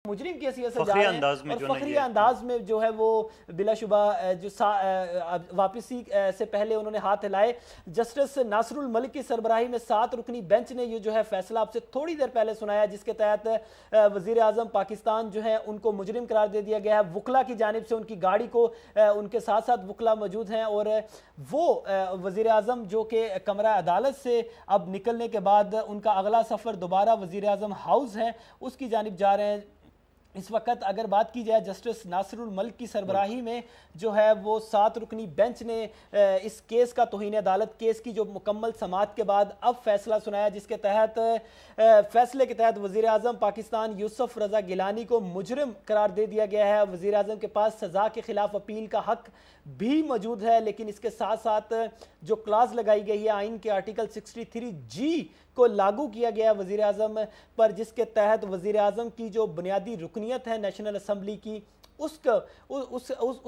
مجرم کی حیثیت سے جا رہے ہیں اور فخریہ انداز میں جو ہے وہ بلا شبہ جو واپسی سے پہلے انہوں نے ہاتھ ہلائے. جسٹس ناصر الملک کی سربراہی میں 7 رکنی بینچ نے یہ جو ہے فیصلہ آپ سے تھوڑی دیر پہلے سنایا, جس کے تحت وزیر اعظم پاکستان جو ہے ان کو مجرم قرار دے دیا گیا ہے. وکلا کی جانب سے ان کی گاڑی کو ان کے ساتھ ساتھ وکلا موجود ہیں اور وہ وزیر اعظم جو کہ کمرہ عدالت سے اب نکلنے کے بعد ان کا اگلا سفر دوبارہ وزیر اعظم ہاؤس ہے اس کی جانب جا رہے ہیں. اس وقت اگر بات کی جائے جسٹس ناصر الملک کی سربراہی میں جو ہے وہ 7 رکنی بینچ نے اس کیس کا توہین عدالت کیس کی جو مکمل سماعت کے بعد اب فیصلہ سنایا, جس کے تحت فیصلے کے تحت وزیر اعظم پاکستان یوسف رضا گیلانی کو مجرم قرار دے دیا گیا ہے. وزیر اعظم کے پاس سزا کے خلاف اپیل کا حق بھی موجود ہے, لیکن اس کے ساتھ ساتھ جو کلاز لگائی گئی ہے آئین کے آرٹیکل 63G کو لاگو کیا گیا وزیر اعظم پر, جس کے تحت وزیر اعظم کی جو بنیادی رکنیت ہے نیشنل اسمبلی کی اس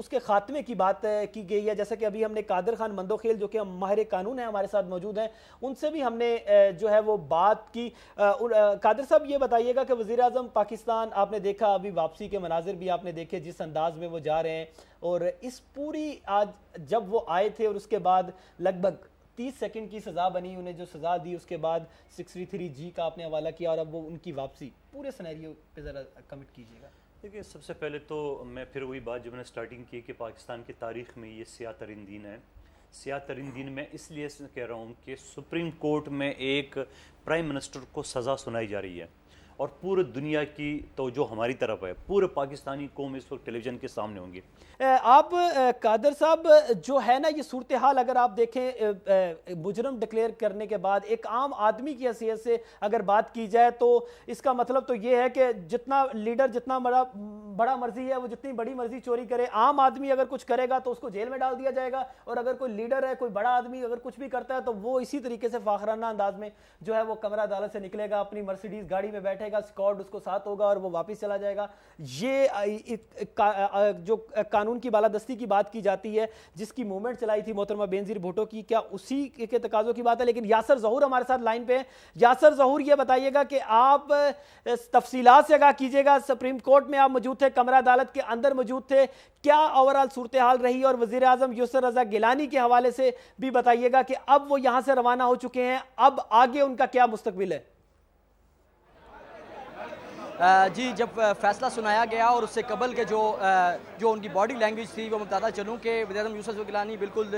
کے خاتمے کی بات کی گئی ہے. جیسا کہ ابھی ہم نے قادر خان مندوخیل جو کہ ماہر قانون ہیں ہمارے ساتھ موجود ہیں, ان سے بھی ہم نے جو ہے وہ بات کی. قادر صاحب یہ بتائیے گا کہ وزیر اعظم پاکستان آپ نے دیکھا, ابھی واپسی کے مناظر بھی آپ نے دیکھے جس انداز میں وہ جا رہے ہیں, اور اس پوری آج جب وہ آئے تھے اور اس کے بعد لگ بھگ 30 سیکنڈ کی سزا بنی, انہیں جو سزا دی اس کے بعد 63G کا آپ نے حوالہ کیا, اور اب وہ ان کی واپسی پورے سینیریو پہ ذرا کمنٹ کیجیے گا. دیکھیے سب سے پہلے تو میں پھر وہی بات جو میں نے سٹارٹنگ کی کہ پاکستان کی تاریخ میں یہ سیاہ ترین دن ہے. سیاہ ترین دن میں اس لیے کہہ رہا ہوں کہ سپریم کورٹ میں ایک پرائم منسٹر کو سزا سنائی جا رہی ہے اور پورے دنیا کی توجہ ہماری طرف ہے, پورے پاکستانی قوم اس وقت ٹیلی ویژن کے سامنے ہوں گے. آپ قادر صاحب جو ہے نا یہ صورتحال اگر آپ دیکھیں مجرم ڈکلیئر کرنے کے بعد ایک عام آدمی کی حیثیت سے اگر بات کی جائے تو اس کا مطلب تو یہ ہے کہ جتنا لیڈر جتنا بڑا مرضی ہے وہ جتنی بڑی مرضی چوری کرے, عام آدمی اگر کچھ کرے گا تو اس کو جیل میں ڈال دیا جائے گا, اور اگر کوئی لیڈر ہے کوئی بڑا آدمی اگر کچھ بھی کرتا ہے تو وہ اسی طریقے سے فاخرانہ انداز میں جو ہے وہ کمرہ عدالت سے نکلے گا, اپنی مرسیڈیز گاڑی میں بیٹھے گا, اسکواڈ اس کو ساتھ ہوگا اور وہ واپس چلا جائے گا. یہ جو قانون کی بالادستی کی بات کی جاتی ہے جس کی موومنٹ چلائی تھی محترمہ بینظیر بھٹو کی, کیا اسی کے تقاضوں کی بات ہے؟ لیکن یاسر ظہور ہمارے ساتھ لائن پہ ہیں. یاسر ظہور یہ بتائیے گا کہ آپ تفصیلات سے آگاہ کیجیے گا, سپریم کورٹ میں آپ موجود تھے, کمرہ عدالت کے اندر موجود تھے, کیا اوورال صورتحال رہی, اور وزیر اعظم یوسف رضا گیلانی کے حوالے سے بھی بتائیے گا کہ اب وہ یہاں سے روانہ ہو چکے ہیں, اب آگے ان کا کیا مستقبل ہے؟ جی جب فیصلہ سنایا گیا اور اس سے قبل کے جو ان کی باڈی لینگویج تھی وہ بتاتا چلوں کہ وزیر اعظم یوسف گیلانی بالکل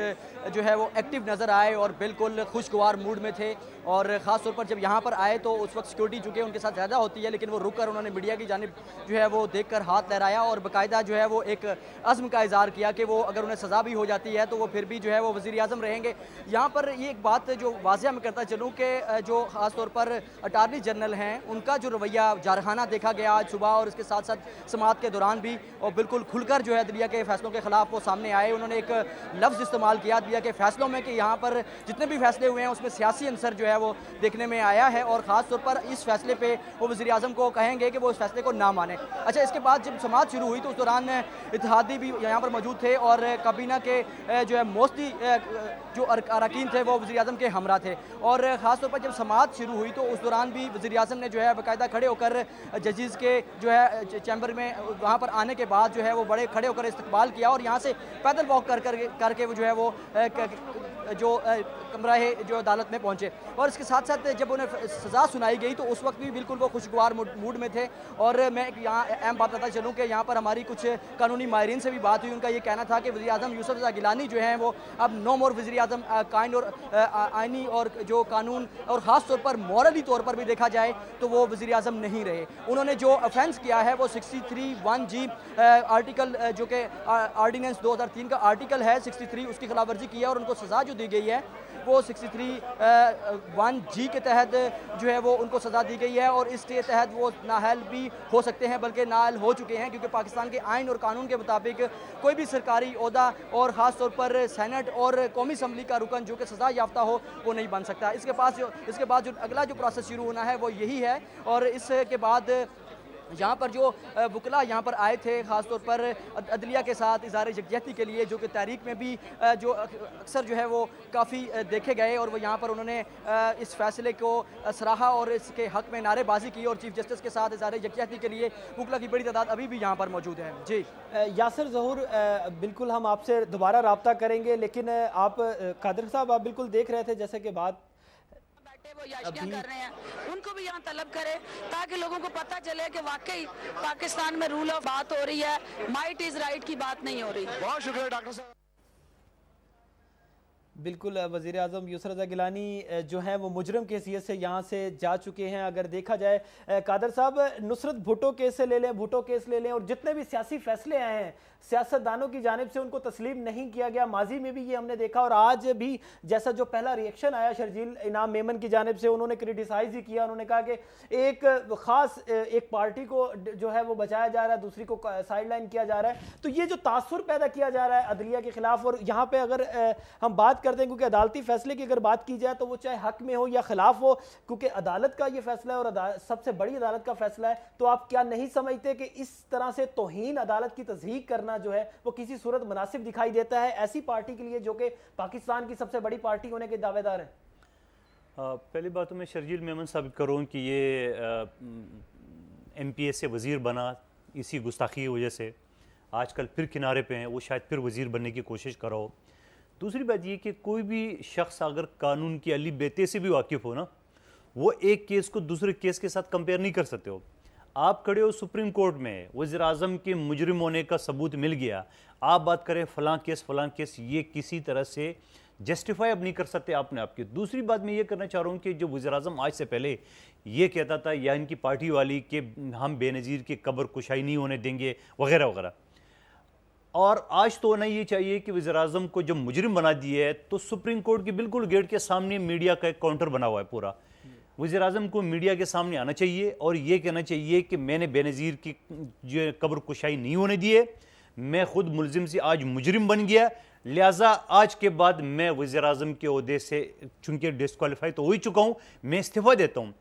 جو ہے وہ ایکٹیو نظر آئے اور بالکل خوشگوار موڈ میں تھے, اور خاص طور پر جب یہاں پر آئے تو اس وقت سیکورٹی چونکہ ان کے ساتھ زیادہ ہوتی ہے, لیکن وہ رک کر انہوں نے میڈیا کی جانب جو ہے وہ دیکھ کر ہاتھ لہرایا اور باقاعدہ جو ہے وہ ایک عزم کا اظہار کیا کہ وہ اگر انہیں سزا بھی ہو جاتی ہے تو وہ پھر بھی جو ہے وہ وزیر اعظم رہیں گے. یہاں پر یہ ایک بات جو واضح میں کرتا چلوں کہ جو خاص طور پر اٹارنی جنرل ہیں ان کا جو رویہ جارحانہ دیکھا گیا آج صبح, اور اس کے ساتھ ساتھ سماعت کے دوران بھی, اور بالکل کھل کر جو ہے عدلیہ کے فیصلوں کے خلاف وہ سامنے آئے. انہوں نے ایک لفظ استعمال کیا عدلیہ کے فیصلوں میں کہ یہاں پر جتنے بھی فیصلے ہوئے ہیں اس میں سیاسی عنصر جو ہے وہ دیکھنے میں آیا ہے, اور خاص طور پر اس فیصلے پہ وہ وزیر اعظم کو کہیں گے کہ وہ اس فیصلے کو نہ مانیں. اچھا, اس کے بعد جب سماعت شروع ہوئی تو اس دوران اتحادی بھی یہاں پر موجود تھے اور کابینہ کے جو ہے موسٹی جو اراکین تھے وہ وزیر اعظم کے ہمراہ تھے, اور خاص طور پر جب سماعت شروع ہوئی تو اس دوران بھی وزیر اعظم نے جو ہے باقاعدہ کھڑے ہو کر ججز کے جو ہے چیمبر میں وہاں پر آنے کے بعد جو ہے وہ بڑے کھڑے ہو کر استقبال کیا, اور یہاں سے پیدل واک کر کے وہ جو ہے وہ جو کمرہ جو عدالت میں پہنچے. اور اس کے ساتھ ساتھ جب انہیں سزا سنائی گئی تو اس وقت بھی بالکل وہ خوشگوار موڈ میں تھے. اور میں یہاں اہم بات بتا چلوں کہ یہاں پر ہماری کچھ قانونی ماہرین سے بھی بات ہوئی, ان کا یہ کہنا تھا کہ وزیر اعظم یوسف رضا گیلانی جو ہیں وہ اب نو مور وزیر اعظم کائنڈ, اور آئینی اور جو قانون اور خاص طور پر مورلی طور پر بھی دیکھا جائے تو وہ وزیر اعظم نہیں رہے. انہوں نے جو افینس کیا ہے وہ 63(1)G آرٹیکل جو کہ آرڈیننس 2003 کا آرٹیکل ہے 63, اس کی خلاف ورزی کی ہے, اور ان کو سزا جو دی گئی ہے وہ 63(1)G کے تحت جو ہے وہ ان کو سزا دی گئی ہے, اور اس کے تحت وہ نااہل بھی ہو سکتے ہیں, بلکہ نااہل ہو چکے ہیں, کیونکہ پاکستان کے آئین اور قانون کے مطابق کوئی بھی سرکاری عہدہ اور خاص طور پر سینٹ اور قومی اسمبلی کا رکن جو کہ سزا یافتہ ہو وہ نہیں بن سکتا. اس کے بعد جو اگلا جو پروسیس شروع ہونا ہے وہ یہی ہے, اور اس کے بعد یہاں پر جو وکلا یہاں پر آئے تھے خاص طور پر عدلیہ کے ساتھ اظہار یکجہتی کے لیے، جو کہ تحریک میں بھی جو اکثر جو ہے وہ کافی دیکھے گئے، اور وہ یہاں پر انہوں نے اس فیصلے کو سراہا اور اس کے حق میں نعرے بازی کی، اور چیف جسٹس کے ساتھ اظہار یکجہتی کے لیے وکلا کی بڑی تعداد ابھی بھی یہاں پر موجود ہے۔ جی یاسر ظہور، بالکل ہم آپ سے دوبارہ رابطہ کریں گے، لیکن آپ قادر صاحب آپ بالکل دیکھ رہے تھے جیسے کہ بات وہ یاشیاں کر رہے ہیں، ان کو بھی یہاں طلب کرے تاکہ لوگوں کو پتہ چلے کہ واقعی پاکستان میں رول آف بات ہو رہی ہے، مائٹ از رائٹ کی بات نہیں ہو رہی۔ بہت شکریہ ڈاکٹر صاحب۔ بالکل، وزیر اعظم یسر رضا گیلانی جو ہیں وہ مجرم کی حیثیت سے یہاں سے جا چکے ہیں۔ اگر دیکھا جائے قادر صاحب، نصرت بھٹو کیس سے لے لیں، بھٹو کیس لے لیں، اور جتنے بھی سیاسی فیصلے آئے ہیں سیاستدانوں کی جانب سے ان کو تسلیم نہیں کیا گیا، ماضی میں بھی یہ ہم نے دیکھا، اور آج بھی جیسا جو پہلا ریئیکشن آیا شرجیل انعام میمن کی جانب سے، انہوں نے کرٹیسائز ہی کیا، انہوں نے کہا کہ ایک خاص ایک پارٹی کو جو ہے وہ بچایا جا رہا ہے، دوسری کو سائیڈ لائن کیا جا رہا ہے۔ تو یہ جو تاثر پیدا کیا جا رہا ہے عدلیہ کے خلاف، اور یہاں پہ اگر ہم بات کرتے ہیں کیونکہ عدالتی فیصلے کی اگر بات کی جائے تو وہ چاہے حق میں ہو یا خلاف ہو، کیونکہ عدالت کا یہ فیصلہ ہے اور سب سے بڑی عدالت کا فیصلہ ہے، تو آپ کیا نہیں سمجھتے کہ اس طرح سے توہین عدالت کی تضحیق کرنا جو ہے وہ کسی صورت مناسب دکھائی دیتا ہے ایسی پارٹی کے لیے جو کہ پاکستان کی سب سے بڑی پارٹی ہونے کے دعوے دار ہیں؟ پہلی بات تو میں شرجیل میمن ثابت کروں کہ یہ ایم پی اے سے وزیر بنا اسی گستاخی کی وجہ سے، آج کل پھر کنارے پہ ہیں، وہ شاید پھر وزیر بننے کی کوشش کر رہا ہو۔ دوسری بات یہ کہ کوئی بھی شخص اگر قانون کی الف بے تے سے بھی واقف ہو نا، وہ ایک کیس کو دوسرے کیس کے ساتھ کمپیئر نہیں کر سکتے ہو۔ آپ کھڑے ہو سپریم کورٹ میں، وزیر اعظم کے مجرم ہونے کا ثبوت مل گیا، آپ بات کریں فلاں کیس، یہ کسی طرح سے جسٹیفائی اب نہیں کر سکتے آپ نے آپ کی۔ دوسری بات میں یہ کرنا چاہ رہا ہوں کہ جو وزیر اعظم آج سے پہلے یہ کہتا تھا یا ان کی پارٹی والی کہ ہم بے نظیر کی قبر کشائی نہیں ہونے دیں گے وغیرہ وغیرہ، اور آج تو ہونا یہ چاہیے کہ وزیر اعظم کو جب مجرم بنا دیا ہے تو سپریم کورٹ کی بالکل گیٹ کے سامنے میڈیا کا ایک کاؤنٹر بنا ہوا ہے پورا، وزیر اعظم کو میڈیا کے سامنے آنا چاہیے اور یہ کہنا چاہیے کہ میں نے بے نظیر کی جو قبر کشائی نہیں ہونے دی ہے، میں خود ملزم سے آج مجرم بن گیا، لہٰذا آج کے بعد میں وزیر اعظم کے عہدے سے چونکہ ڈسکوالیفائی تو ہو ہی چکا ہوں، میں استعفیٰ دیتا ہوں۔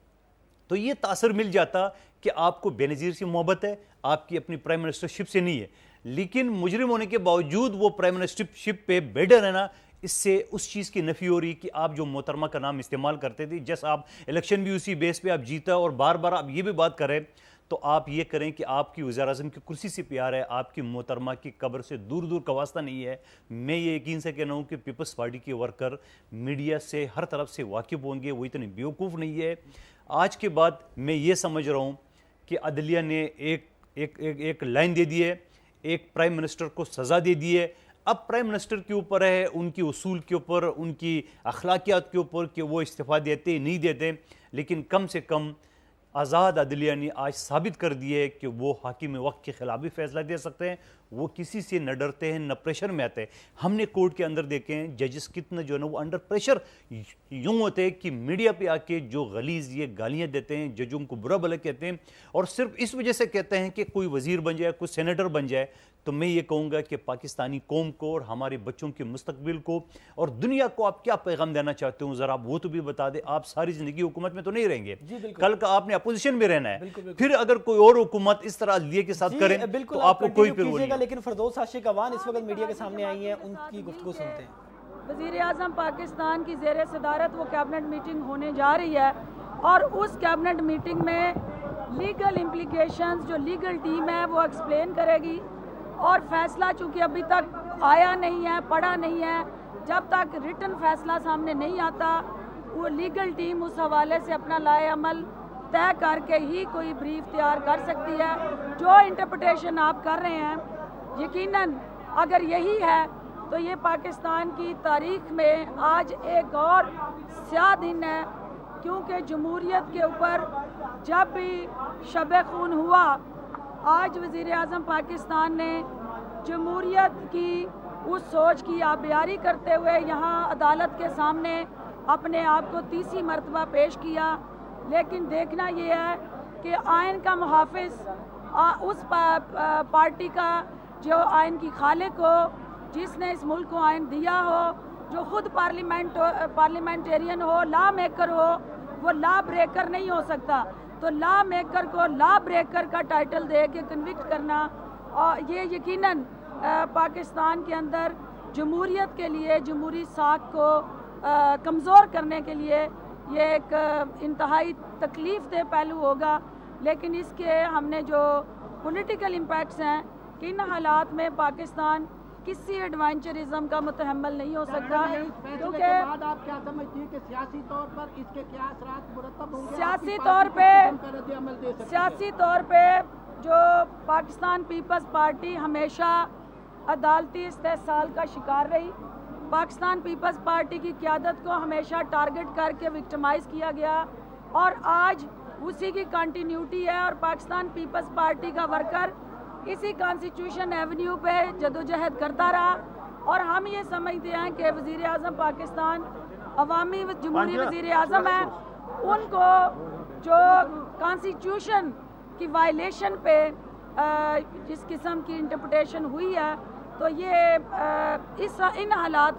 تو یہ تاثر مل جاتا کہ آپ کو بے نظیر سے محبت ہے، آپ کی اپنی پرائم منسٹر شپ سے نہیں ہے، لیکن مجرم ہونے کے باوجود وہ پرائم منسٹر شپ پہ بیٹھے رہنا، اس سے اس چیز کی نفی ہو رہی کہ آپ جو محترمہ کا نام استعمال کرتے تھے، جیسا آپ الیکشن بھی اسی بیس پہ آپ جیتا اور بار بار آپ یہ بھی بات کریں، تو آپ یہ کریں کہ آپ کی وزیر اعظم کی کرسی سے پیار ہے، آپ کی محترمہ کی قبر سے دور دور کا واسطہ نہیں ہے۔ میں یہ یقین سے کہنا ہوں کہ پیپلز پارٹی کے ورکر میڈیا سے ہر طرف سے واقف ہوں گے، وہ اتنے بیوقوف نہیں ہے۔ آج کے بعد میں یہ سمجھ رہا ہوں کہ عدلیہ نے ایک لائن دے دی ہے، ایک پرائم منسٹر کو سزا دے دی ہے، اب پرائم منسٹر کے اوپر ہے، ان کی اصول کے اوپر، ان کی اخلاقیات کے اوپر کہ وہ استعفیٰ دیتے نہیں دیتے، لیکن کم سے کم آزاد عدلیہ نے آج ثابت کر دیے کہ وہ حاکم وقت کے خلاف بھی فیصلہ دے سکتے ہیں، وہ کسی سے نہ ڈرتے ہیں نہ پریشر میں آتے ہیں۔ ہم نے کورٹ کے اندر دیکھے ہیں ججز کتنا جو ہے نا وہ انڈر پریشر یوں ہوتے ہیں کہ میڈیا پہ آ کے جو غلیظ یہ گالیاں دیتے ہیں، ججوں کو برا بھلا کہتے ہیں، اور صرف اس وجہ سے کہتے ہیں کہ کوئی وزیر بن جائے، کوئی سینیٹر بن جائے۔ تو میں یہ کہوں گا کہ پاکستانی قوم کو اور ہمارے بچوں کے مستقبل کو اور دنیا کو آپ کیا پیغام دینا چاہتے ہوں، ذرا وہ تو بھی بتا دیں۔ آپ ساری زندگی حکومت میں تو نہیں رہیں گے، کل کا آپ نے اپوزیشن میں رہنا ہے، پھر اگر کوئی اور حکومت اس طرح عدلیہ کے ساتھ کریں تو آپ کو کوئی پھر وہ نہیں۔ لیکن فردوس عاشق اوان اس وقت میڈیا کے سامنے آئی ہیں، ان کی گفتگو سنتے ہیں۔ وزیر اعظم پاکستان کی زیر صدارت وہ کیبنٹ میٹنگ ہونے جا رہی ہے، اور اس کیبنٹ میٹنگ میں لیگل امپلیکیشنز جو لیگل ٹیم ہے وہ ایکسپلین کرے گی، اور فیصلہ چونکہ ابھی تک آیا نہیں ہے، پڑھا نہیں ہے، جب تک ریٹن فیصلہ سامنے نہیں آتا وہ لیگل ٹیم اس حوالے سے اپنا لائے عمل طے کر کے ہی کوئی بریف تیار کر سکتی ہے۔ جو انٹرپریٹیشن آپ کر رہے ہیں یقیناً اگر یہی ہے تو یہ پاکستان کی تاریخ میں آج ایک اور سیاہ دن ہے، کیونکہ جمہوریت کے اوپر جب بھی شب خون ہوا، آج وزیر اعظم پاکستان نے جمہوریت کی اس سوچ کی آبیاری کرتے ہوئے یہاں عدالت کے سامنے اپنے آپ کو تیسری مرتبہ پیش کیا۔ لیکن دیکھنا یہ ہے کہ آئین کا محافظ اس پارٹی کا جو آئین کی خالق ہو، جس نے اس ملک کو آئین دیا ہو، جو خود پارلیمنٹیرین ہو، لا میکر ہو، وہ لا بریکر نہیں ہو سکتا۔ تو لا میکر کو لا بریکر کا ٹائٹل دے کے کنوکٹ کرنا، اور یہ یقیناً پاکستان کے اندر جمہوریت کے لیے، جمہوری ساکھ کو کمزور کرنے کے لیے یہ ایک انتہائی تکلیف دہ پہلو ہوگا۔ لیکن اس کے ہم نے جو پولیٹیکل امپیکٹس ہیں کہ ان حالات میں پاکستان کسی ایڈوینچرزم کا متحمل نہیں ہو سکتا، کیونکہ آپ کیا سمجھتی ہیں کہ سیاسی طور پر اس کے کیا اثرات مرتب ہوں گے؟ سیاسی طور پہ جو پاکستان پیپلز پارٹی ہمیشہ عدالتی استحصال کا شکار رہی، پاکستان پیپلز پارٹی کی قیادت کو ہمیشہ ٹارگٹ کر کے وکٹمائز کیا گیا، اور آج اسی کی کنٹینیوٹی ہے، اور پاکستان پیپلز پارٹی کا ورکر اسی کانسٹیٹیوشن ایونیو پہ جدوجہد کرتا رہا، اور ہم یہ سمجھتے ہیں کہ وزیر اعظم پاکستان عوامی جمہوری وزیر اعظم ہیں، ان کو جو کانسٹیٹیوشن کی وائلیشن پہ جس قسم کی انٹرپریٹیشن ہوئی ہے، تو یہ ان حالات